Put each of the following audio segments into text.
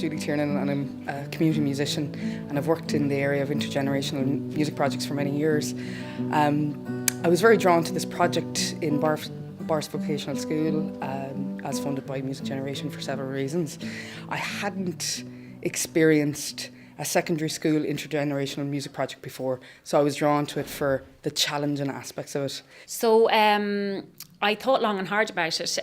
JulieTiernan and I'm a community musician, and I've worked in the area of intergenerational music projects for many years. I was very drawn to this project in Bars Vocational School as funded by Music Generation for several reasons. I hadn't experienced a secondary school intergenerational music project before, so I was drawn to it for the challenging aspects of it. So I thought long and hard about it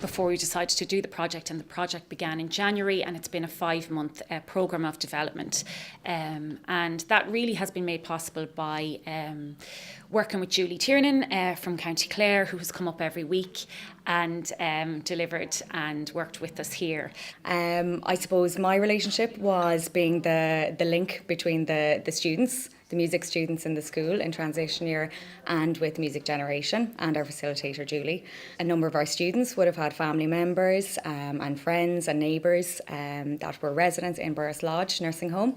before we decided to do the project, and the project began in January, and it's been a 5-month programme of development, and that really has been made possible by working with Julie Tiernan from County Clare, who has come up every week and delivered and worked with us here. I suppose my relationship was being the link between the students, the music students in the school in transition year, and with Music Generation and our facilitator Julie. A number of our students would have had family members and friends and neighbours that were residents in Burris Lodge nursing home,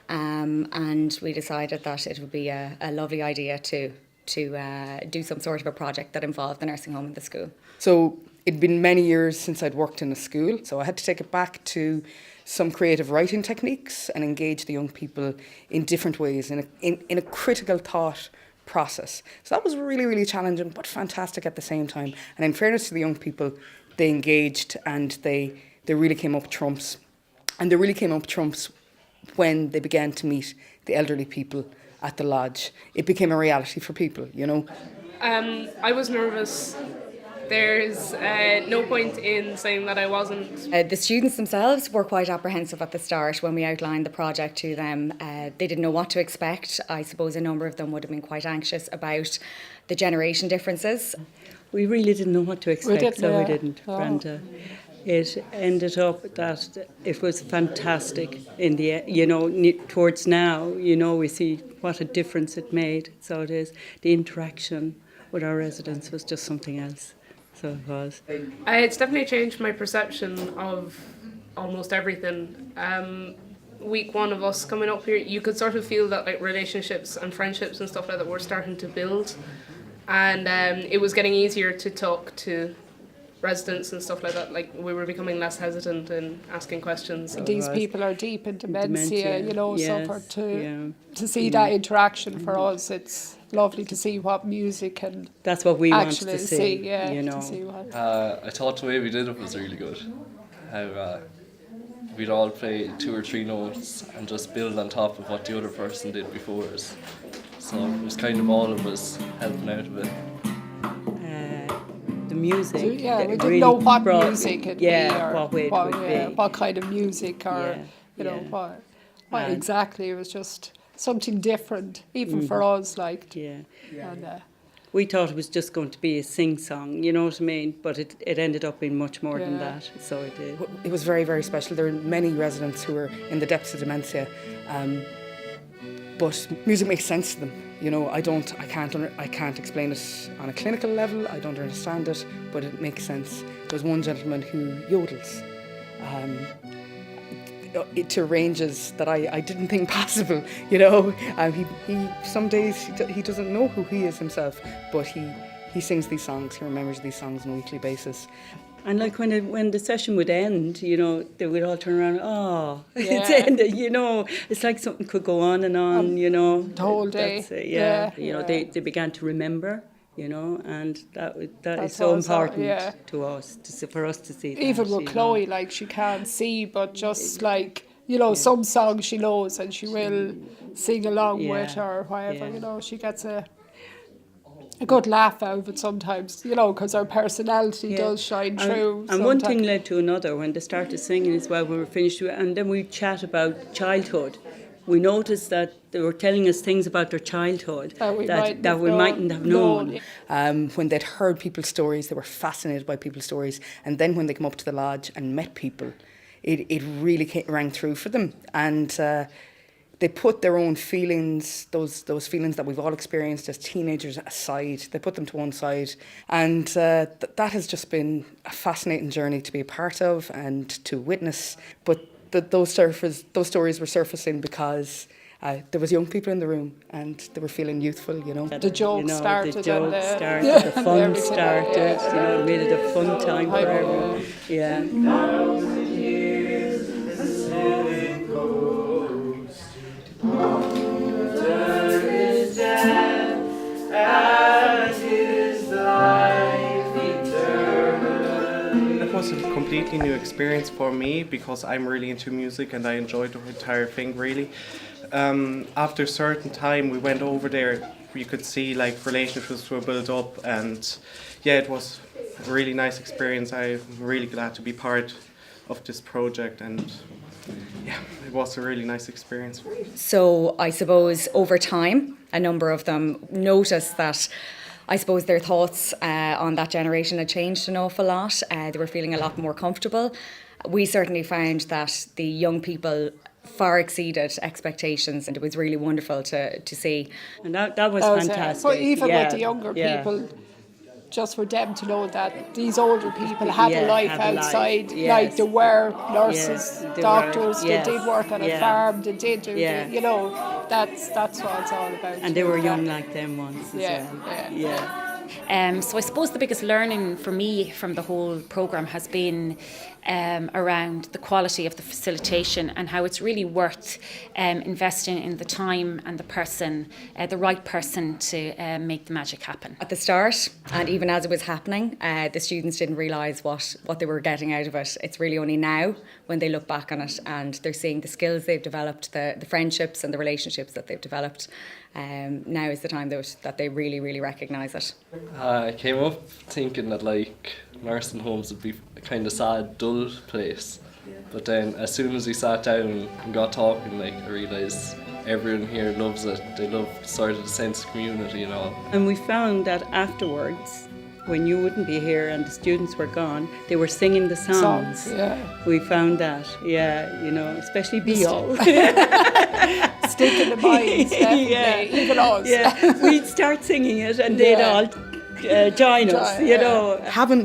and we decided that it would be a lovely idea to do some sort of a project that involved the nursing home and the school. So it'd been many years since I'd worked in a school, so I had to take it back to some creative writing techniques and engage the young people in different ways, in a critical thought process. So that was really, really challenging, but fantastic at the same time. And in fairness to the young people, they engaged and they really came up trumps. And they really came up trumps when they began to meet the elderly people at the lodge. It became a reality for people, you know. I was nervous. There's no point in saying that I wasn't. The students themselves were quite apprehensive at the start when we outlined the project to them. They didn't know what to expect. I suppose a number of them would have been quite anxious about the generation differences. We really didn't know what to expect, we didn't, Brenda. It ended up that it was fantastic in the, towards now, we see what a difference it made. So it is. The interaction with our residents was just something else. So it was. It's definitely changed my perception of almost everything. Week one of us coming up here, you could sort of feel that like relationships and friendships and stuff like that were starting to build, and it was getting easier to talk to residents and stuff like that. Like we were becoming less hesitant in asking questions. These people are deep in dementia, yes, so to see that interaction for us, it's lovely to see what music can. That's what we want actually to see. To see what. I thought the way we did it was really good. How we'd all play 2 or 3 notes and just build on top of what the other person did before us. So it was kind of all of us helping out a bit. The music. So, we didn't really know what music it would be, or what way it would be. What kind of music, or what exactly. It was just something different, even for us. And, we thought it was just going to be a sing-song, you know what I mean? But it ended up being much more than that, so it did. It was very, very special. There were many residents who were in the depths of dementia, but music makes sense to them. I can't explain it on a clinical level. I don't understand it, but it makes sense. There's one gentleman who yodels to ranges that I didn't think possible. He some days he doesn't know who he is himself, but he sings these songs. He remembers these songs on a weekly basis. And like when the session would end, they would all turn around, it's ended, It's like something could go on and on, The whole day. They began to remember, and that is so important to us, for us to see that. Even with Chloe, she can't see, but just some songs she knows and she will sing along with, or whatever, she gets a good laugh out of it sometimes, because her personality does shine through. And one thing led to another. When they started singing as well, we were finished, and then we chat about childhood. We noticed that they were telling us things about their childhood that we mightn't have known. When they'd heard people's stories, they were fascinated by people's stories, and then when they come up to the lodge and met people, it really rang through for them, and they put their own feelings, those feelings that we've all experienced as teenagers, aside. They put them to one side. And that has just been a fascinating journey to be a part of and to witness. But those stories were surfacing because there was young people in the room and they were feeling youthful, The jokes started. The fun started, it made it a fun time for everyone. completely new experience for me because I'm really into music and I enjoyed the entire thing really. After a certain time we went over there, you could see like relationships were built up, and yeah, it was a really nice experience. I'm really glad to be part of this project, and yeah, it was a really nice experience. So I suppose over time, a number of them noticed that I suppose their thoughts on that generation had changed an awful lot. They were feeling a lot more comfortable. We certainly found that the young people far exceeded expectations, and it was really wonderful to see. And that was fantastic. But even yeah. with the younger yeah. people, just for them to know that these older people had a life had a life, outside, yes. like they were nurses, Yes, they doctors, were, yes. they did work on a Yeah. farm, they did do, Yeah. you know, that's what it's all about. And they were young like them once as Yeah, well. yeah. So I suppose the biggest learning for me from the whole programme has been around the quality of the facilitation and how it's really worth investing in the time and the person, the right person to make the magic happen. At the start, and even as it was happening, the students didn't realise what they were getting out of it. It's really only now when they look back on it and they're seeing the skills they've developed, the friendships and the relationships that they've developed. Now is the time that they really, really recognise it. I came up thinking that like nursing homes would be a kind of sad, dull place. But then as soon as we sat down and got talking, like I realised everyone here loves it. They love sort of the sense of community and all. And we found that afterwards, when you wouldn't be here and the students were gone, they were singing the songs. Yeah. We found that, yeah, you know, especially Bio. Stick in the minds, definitely, Yeah. even us. Yeah, we'd start singing it and they'd Yeah. all join us, you know.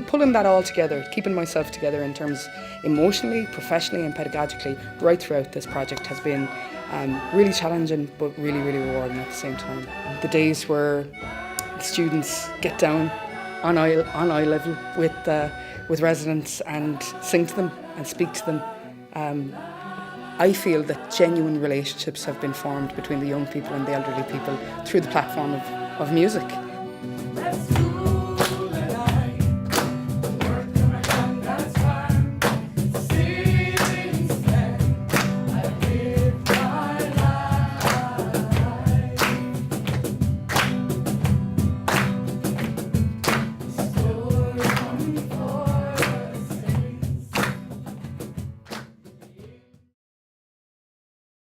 Pulling that all together, keeping myself together in terms emotionally, professionally and pedagogically right throughout this project has been really challenging but really, really rewarding at the same time. The days where the students get down on eye level with residents and sing to them and speak to them, I feel that genuine relationships have been formed between the young people and the elderly people through the platform of music.